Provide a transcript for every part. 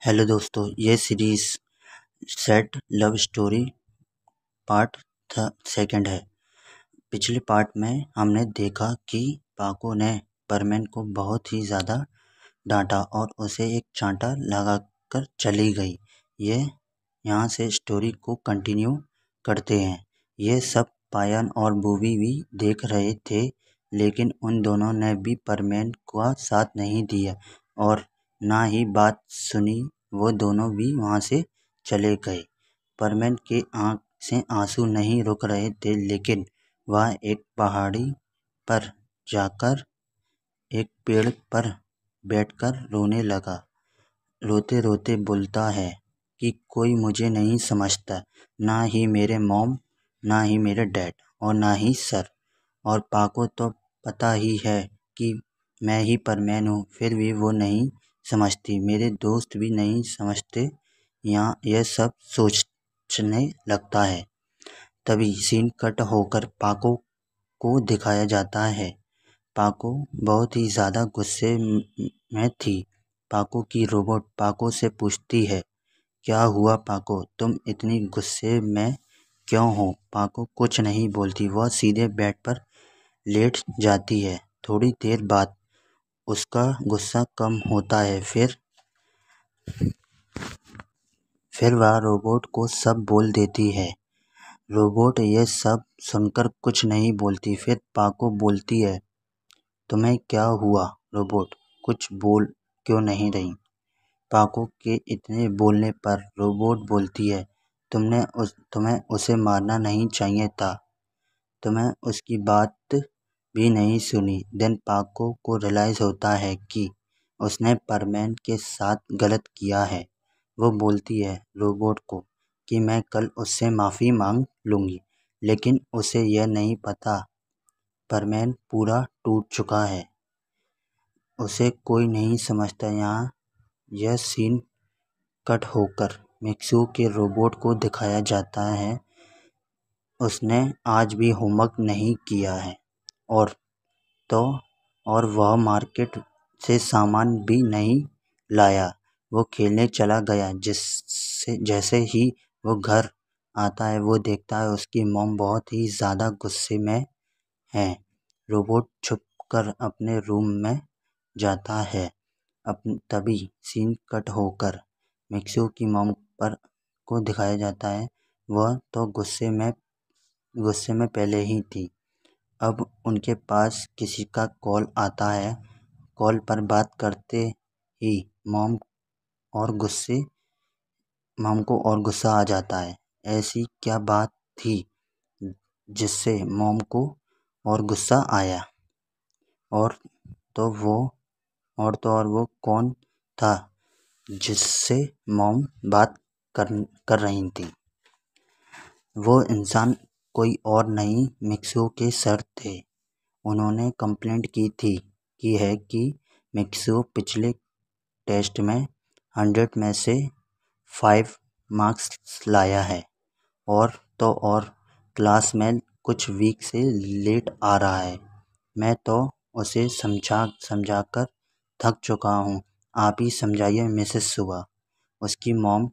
Hello दोस्तों, ये series set love story part second है। पिछले पार्ट में हमने देखा कि पाको ने परमैन को बहुत ही ज़्यादा डांटा और उसे एक चांटा लगाकर चली गई। ये यहाँ से स्टोरी को कंटिन्यू करते हैं। ये सब पायन और बूबी भी देख रहे थे, लेकिन उन दोनों ने भी परमैन का साथ नहीं दिया और ना ही बात सुनी। वो दोनों भी वहाँ से चले गए। परमैन की आँख से आंसू नहीं रुक रहे थे, लेकिन वह एक पहाड़ी पर जाकर एक पेड़ पर बैठकर रोने लगा। रोते रोते बोलता है कि कोई मुझे नहीं समझता, ना ही मेरे मॉम, ना ही मेरे डैड और ना ही सर। और पाको तो पता ही है कि मैं ही परमैन हूँ, फिर भी वो नहीं समझती। मेरे दोस्त भी नहीं समझते। यहाँ यह सब सोचने लगता है। तभी सीन कट होकर पाको को दिखाया जाता है। पाको बहुत ही ज़्यादा गुस्से में थी। पाको की रोबोट पाको से पूछती है, क्या हुआ पाको, तुम इतनी गुस्से में क्यों हो? पाको कुछ नहीं बोलती। वह सीधे बेड पर लेट जाती है। थोड़ी देर बाद उसका गुस्सा कम होता है। फिर वह रोबोट को सब बोल देती है। रोबोट ये सब सुनकर कुछ नहीं बोलती। फिर पाको बोलती है, तुम्हें क्या हुआ रोबोट, कुछ बोल क्यों नहीं रही? पाको के इतने बोलने पर रोबोट बोलती है, तुम्हें उसे मारना नहीं चाहिए था, तुम्हें उसकी बात भी नहीं सुनी। देन पाको को रियलाइज़ होता है कि उसने परमैन के साथ गलत किया है। वो बोलती है रोबोट को कि मैं कल उससे माफ़ी मांग लूँगी, लेकिन उसे यह नहीं पता परमैन पूरा टूट चुका है। उसे कोई नहीं समझता। यहाँ यह सीन कट होकर मिक्सू के रोबोट को दिखाया जाता है। उसने आज भी होमवर्क नहीं किया है और वह मार्केट से सामान भी नहीं लाया। वो खेलने चला गया। जैसे ही वो घर आता है, वो देखता है उसकी मॉम बहुत ही ज़्यादा गुस्से में है। रोबोट छुपकर अपने रूम में जाता है। तभी सीन कट होकर मिक्सू की मॉम को दिखाया जाता है। वह तो गुस्से में पहले ही थी। अब उनके पास किसी का कॉल आता है। कॉल पर बात करते ही मॉम को और गुस्सा आ जाता है। ऐसी क्या बात थी जिससे मॉम को और गुस्सा आया? और तो वो कौन था जिससे मॉम बात कर रही थी? वो इंसान कोई और नहीं, मिक्सू के सर थे। उन्होंने कंप्लेंट की है कि मिक्सू पिछले टेस्ट में 100 में से 5 मार्क्स लाया है और क्लास में कुछ वीक से लेट आ रहा है। मैं तो उसे समझा कर थक चुका हूँ। आप ही समझाइए मिसेस सुबह। उसकी मॉम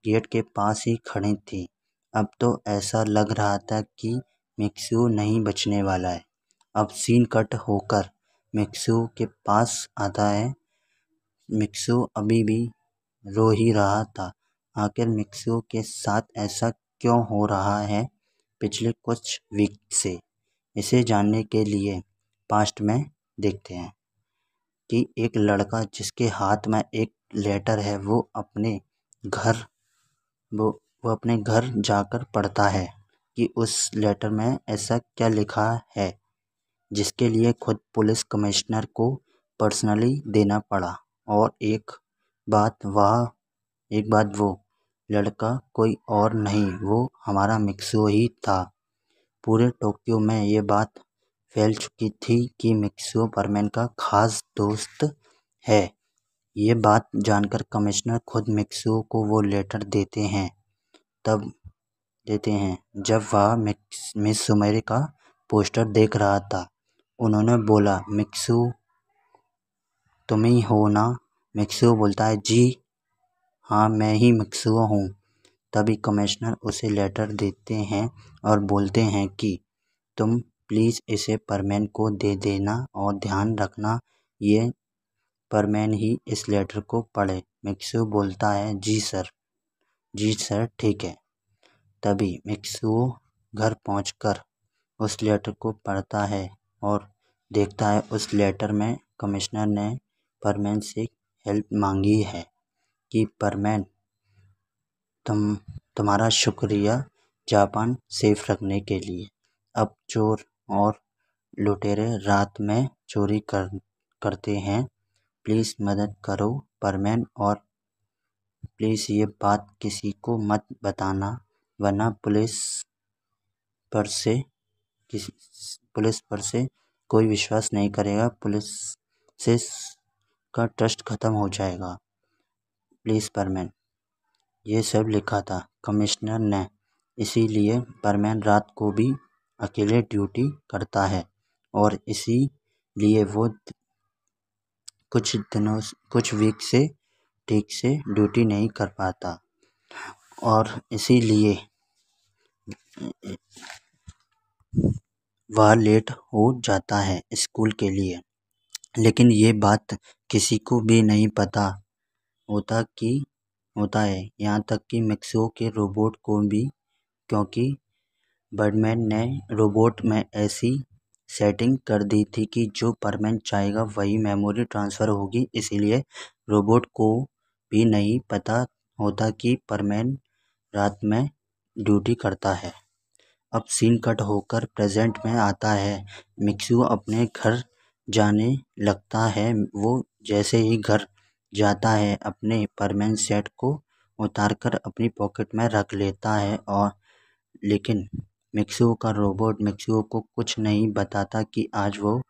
गेट के पास ही खड़ी थी। अब तो ऐसा लग रहा था कि मिक्सू नहीं बचने वाला है। अब सीन कट होकर मिक्सू के पास आता है। मिक्सू अभी भी रो ही रहा था। आखिर मिक्सू के साथ ऐसा क्यों हो रहा है पिछले कुछ वीक से? इसे जानने के लिए पास्ट में देखते हैं कि एक लड़का जिसके हाथ में एक लेटर है, वो अपने घर जाकर पढ़ता है कि उस लेटर में ऐसा क्या लिखा है जिसके लिए खुद पुलिस कमिश्नर को पर्सनली देना पड़ा। और एक बात वो लड़का कोई और नहीं, वो हमारा मिक्सू ही था। पूरे टोक्यो में ये बात फैल चुकी थी कि मिक्सू परमैन का खास दोस्त है। ये बात जानकर कमिश्नर खुद मिक्सू को वो लेटर देते हैं जब वह मिस सुमेरी का पोस्टर देख रहा था। उन्होंने बोला, मिक्सू तुम ही हो ना? मिक्सू बोलता है, जी हाँ, मैं ही मित्सुओ हूँ। तभी कमिश्नर उसे लेटर देते हैं और बोलते हैं कि तुम प्लीज़ इसे परमैन को दे देना और ध्यान रखना ये परमैन ही इस लेटर को पढ़े। मित्सुओ बोलता है जी सर ठीक है। तभी मित्सुओ घर पहुंचकर उस लेटर को पढ़ता है और देखता है उस लेटर में कमिश्नर ने परमैन से हेल्प मांगी है कि परमैन तुम्हारा शुक्रिया जापान सेफ रखने के लिए। अब चोर और लुटेरे रात में चोरी करते हैं। प्लीज़ मदद करो परमैन और प्लीज़ ये बात किसी को मत बताना वरना पुलिस पर से कोई विश्वास नहीं करेगा। पुलिस से का ट्रस्ट खत्म हो जाएगा। प्लीज़ परमैन। ये सब लिखा था कमिश्नर ने। इसीलिए परमैन रात को भी अकेले ड्यूटी करता है और इसीलिए वो कुछ वीक से ठीक से ड्यूटी नहीं कर पाता और इसीलिए वह लेट हो जाता है स्कूल के लिए। लेकिन ये बात किसी को भी नहीं पता होता है यहाँ तक कि मित्सुओ के रोबोट को भी, क्योंकि बर्डमैन ने रोबोट में ऐसी सेटिंग कर दी थी कि जो परमैन चाहेगा वही मेमोरी ट्रांसफ़र होगी। इसीलिए रोबोट को भी नहीं पता होता कि परमैन रात में ड्यूटी करता है। अब सीन कट होकर प्रेजेंट में आता है। मित्सुओ अपने घर जाने लगता है। वो जैसे ही घर जाता है अपने परमैन सेट को उतारकर अपनी पॉकेट में रख लेता है और लेकिन मित्सुओ का रोबोट मित्सुओ को कुछ नहीं बताता कि आज वो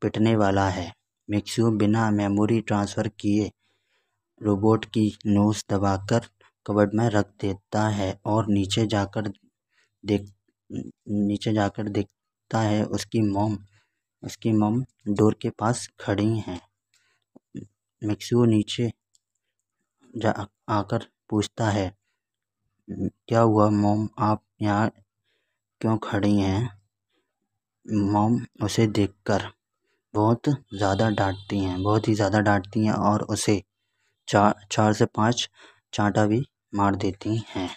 पिटने वाला है। मित्सुओ बिना मेमोरी ट्रांसफ़र किए रोबोट की नोज़ दबाकर कबर्ड में रख देता है और नीचे जाकर देखता है उसकी मॉम डोर के पास खड़ी हैं। मित्सुओ नीचे आकर पूछता है क्या हुआ मॉम, आप यहाँ क्यों खड़ी हैं। मॉम उसे देखकर बहुत ही ज़्यादा डांटती हैं और उसे 4 से 5 चांटा भी मार देती हैं।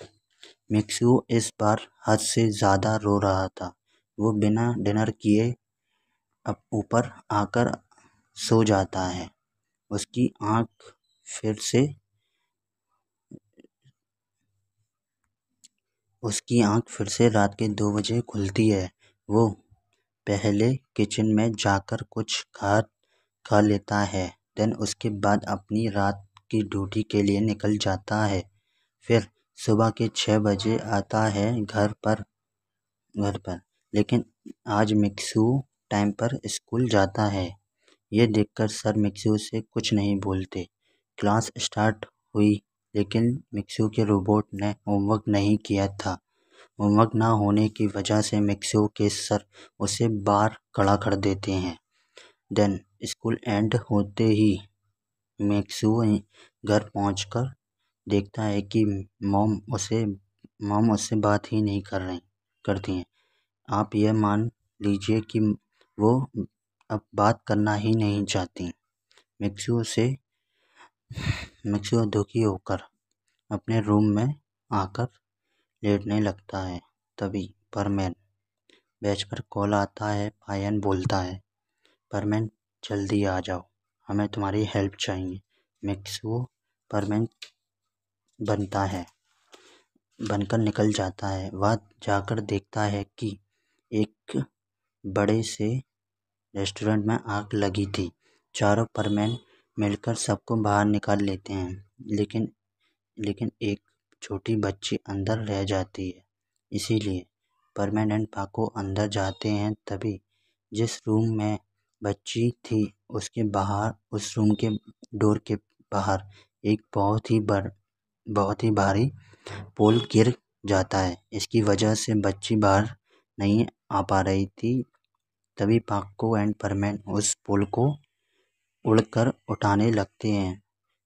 मित्सुओ इस बार हद से ज़्यादा रो रहा था। वो बिना डिनर किए अब ऊपर आकर सो जाता है। उसकी आँख फिर से रात के 2 बजे खुलती है। वो पहले किचन में जाकर कुछ खा लेता है। देन उसके बाद अपनी रात की ड्यूटी के लिए निकल जाता है। फिर सुबह के 6 बजे आता है घर पर। लेकिन आज मित्सुओ टाइम पर स्कूल जाता है। ये देखकर सर मित्सुओ से कुछ नहीं बोलते। क्लास स्टार्ट हुई लेकिन मित्सुओ के रोबोट ने होमवर्क नहीं किया था। होमवर्क ना होने की वजह से मित्सुओ के सर उसे बाहर खड़ा कर देते हैं। देन स्कूल एंड होते ही मित्सुओ घर पहुंचकर देखता है कि मॉम उससे बात ही नहीं करती हैं। आप यह मान लीजिए कि वो अब बात करना ही नहीं चाहती। मित्सुओ दुखी होकर अपने रूम में आकर लेटने लगता है। तभी परमैन बेंच पर कॉल आता है। पायन बोलता है परमैन जल्दी आ जाओ, हमें तुम्हारी हेल्प चाहिए। मित्सुओ परमैन बनकर निकल जाता है। वह जाकर देखता है कि एक बड़े से रेस्टोरेंट में आग लगी थी। चारों परमैन मिलकर सबको बाहर निकाल लेते हैं लेकिन एक छोटी बच्ची अंदर रह जाती है। इसीलिए परमैन एंड पाको अंदर जाते हैं। तभी जिस रूम में बच्ची थी उस रूम के डोर के बाहर एक बहुत ही भारी पोल गिर जाता है। इसकी वजह से बच्ची बाहर नहीं आ पा रही थी। तभी पाको एंड परमैन उस पोल को उड़कर उठाने लगते हैं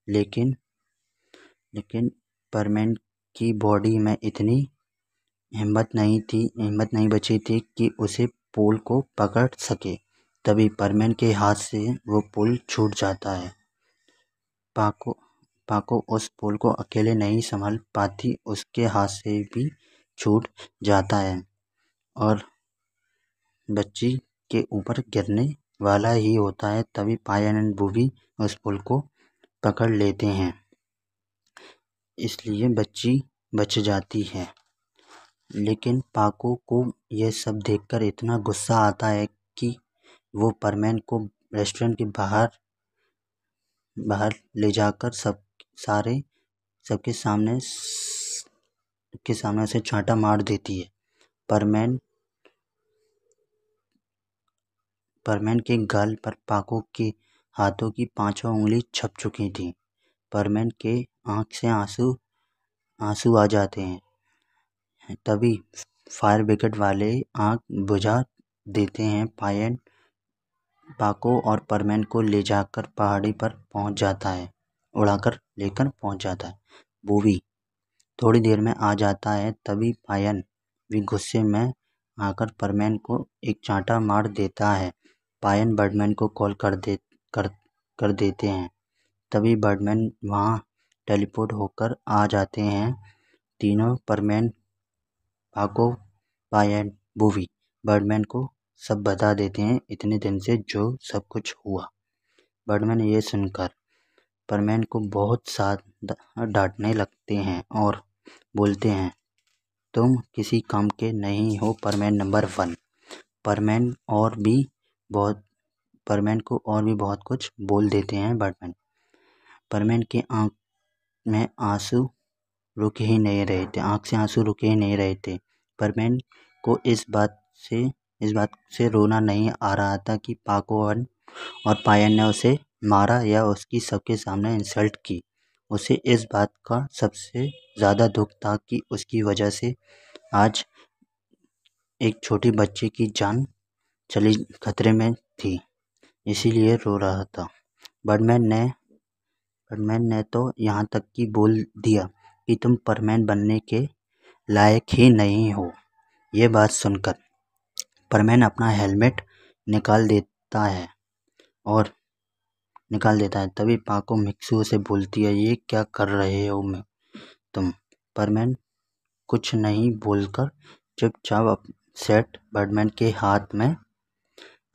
लेकिन लेकिन परमैन की बॉडी में इतनी हिम्मत नहीं बची थी कि उसे पोल को पकड़ सके। तभी परमैन के हाथ से वो पोल छूट जाता है। पाको उस पोल को अकेले नहीं संभाल पाती, उसके हाथ से भी छूट जाता है और बच्ची के ऊपर गिरने वाला ही होता है। तभी पायन एंड बूबी उस पोल को पकड़ लेते हैं, इसलिए बच्ची बच जाती है। लेकिन पाको को यह सब देखकर इतना गुस्सा आता है कि वो परमैन को रेस्टोरेंट के बाहर ले जाकर सबके सामने उसे चांटा मार देती है। परमैन के गाल पर पाको के हाथों की 5वां उंगली छप चुकी थी। परमैन के आंख से आंसू आ जाते हैं। तभी फायर ब्रिगेड वाले आग बुझा देते हैं। पाको और परमैन को ले जाकर पहाड़ी पर पहुंच जाता है, उड़ाकर लेकर पहुंच जाता है। बूबी थोड़ी देर में आ जाता है। तभी पायन भी गुस्से में आकर परमैन को एक चांटा मार देता है। पायन बर्डमैन को कॉल कर देते हैं। तभी बर्डमैन वहाँ टेलीपोर्ट होकर आ जाते हैं। तीनों परमैन, पाको, पायन, बूबी बर्डमैन को सब बता देते हैं इतने दिन से जो सब कुछ हुआ। बर्डमैन ये सुनकर परमैन को बहुत ज़्यादा डांटने लगते हैं और बोलते हैं, तुम किसी काम के नहीं हो परमैन नंबर 1। परमैन को और भी बहुत कुछ बोल देते हैं बर्डमैन। परमैन के आँख से आंसू रुके ही नहीं रहे थे। परमैन को इस बात से रोना नहीं आ रहा था कि पाको और पायन ने उसे मारा या उसकी सबके सामने इंसल्ट की। उसे इस बात का सबसे ज़्यादा दुख था कि उसकी वजह से आज एक छोटी बच्ची की जान खतरे में थी, इसीलिए रो रहा था। बर्डमैन ने तो यहाँ तक कि बोल दिया कि तुम परमैन बनने के लायक ही नहीं हो। ये बात सुनकर परमैन अपना हेलमेट निकाल देता है। तभी पाको मिक्सू से बोलती है, ये क्या कर रहे हो तुम। परमैन कुछ नहीं बोलकर चुपचाप सेट बर्डमैन के हाथ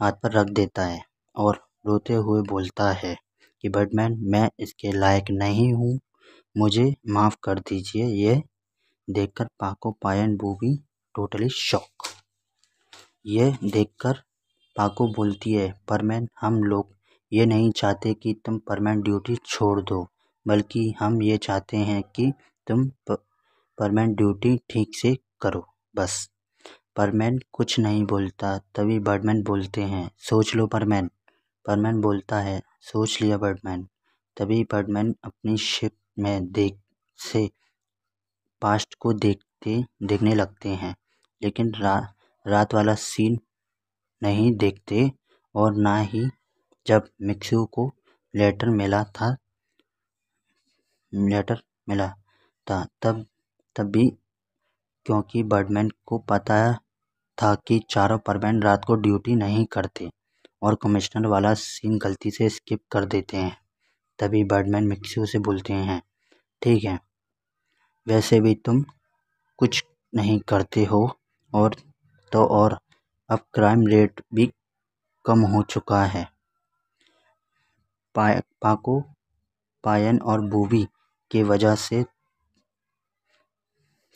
पर रख देता है और रोते हुए बोलता है कि बर्डमैन, मैं इसके लायक नहीं हूँ, मुझे माफ़ कर दीजिए। ये देखकर पाको, पायन, बूबी टोटली शॉक। ये देखकर पाको बोलती है, परमैन, हम लोग ये नहीं चाहते कि तुम परमैन ड्यूटी छोड़ दो, बल्कि हम ये चाहते हैं कि तुम परमैन ड्यूटी ठीक से करो, बस। परमैन कुछ नहीं बोलता। तभी बर्डमैन बोलते हैं, सोच लो परमैन। परमैन बोलता है, सोच लिया बर्डमैन। तभी बर्डमैन अपनी शिप में से पास्ट को देखने लगते हैं, लेकिन रात वाला सीन नहीं देखते और ना ही जब मिक्सू को लेटर मिला था तब भी, क्योंकि बर्डमैन को पता था कि चारों परमैन रात को ड्यूटी नहीं करते और कमिश्नर वाला सीन गलती से स्किप कर देते हैं। तभी बर्डमैन मिक्सू से बोलते हैं, ठीक है, वैसे भी तुम कुछ नहीं करते हो और अब क्राइम रेट भी कम हो चुका है। पाको, पायन और बूबी की वजह से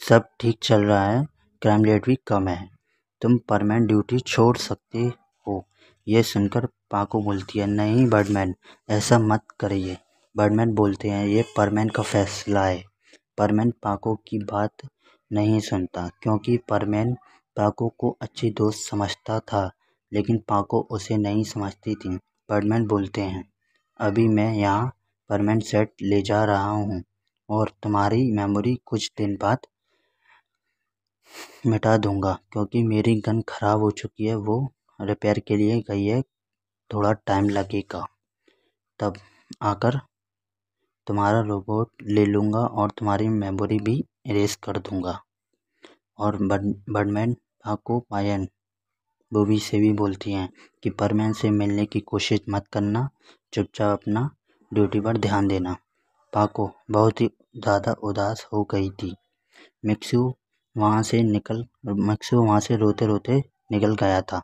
सब ठीक चल रहा है, क्राइम रेट भी कम है, तुम परमैन ड्यूटी छोड़ सकते हो। ये सुनकर पाको बोलती है, नहीं बर्डमैन, ऐसा मत करिए। बर्डमैन बोलते हैं, ये परमैन का फैसला है। परमैन पाको की बात नहीं सुनता, क्योंकि परमैन पाको को अच्छी दोस्त समझता था, लेकिन पाको उसे नहीं समझती थी। बर्डमैन बोलते हैं, अभी मैं यहाँ परमैन सेट ले जा रहा हूँ और तुम्हारी मेमोरी कुछ दिन बाद मिटा दूंगा, क्योंकि मेरी गन ख़राब हो चुकी है, वो रिपेयर के लिए गई है, थोड़ा टाइम लगेगा। तब आकर तुम्हारा रोबोट ले लूँगा और तुम्हारी मेमोरी भी इरेज कर दूँगा। और बर्डमैन पाको पायन बूबी से भी बोलती हैं कि परमैन से मिलने की कोशिश मत करना, चुपचाप अपना ड्यूटी पर ध्यान देना। पाको बहुत ही ज़्यादा उदास हो गई थी। मिक्सू वहाँ से रोते रोते निकल गया था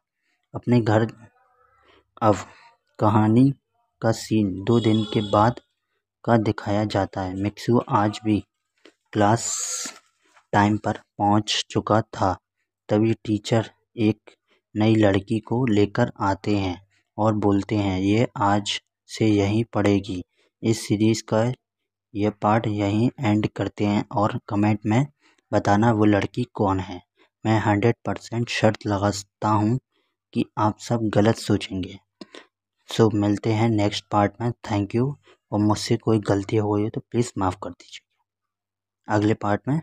अपने घर। अब कहानी का सीन 2 दिन के बाद का दिखाया जाता है। मिक्सू आज भी क्लास टाइम पर पहुँच चुका था, तभी टीचर एक नई लड़की को लेकर आते हैं और बोलते हैं ये आज से यहीं पढ़ेगी। इस सीरीज़ का ये पार्ट यहीं एंड करते हैं और कमेंट में बताना वो लड़की कौन है। मैं 100% शर्त लगाता हूँ कि आप सब गलत सोचेंगे। सो मिलते हैं नेक्स्ट पार्ट में। Thank you. और मुझसे कोई गलती हो गई हो तो प्लीज़ माफ़ कर दीजिए। अगले पार्ट में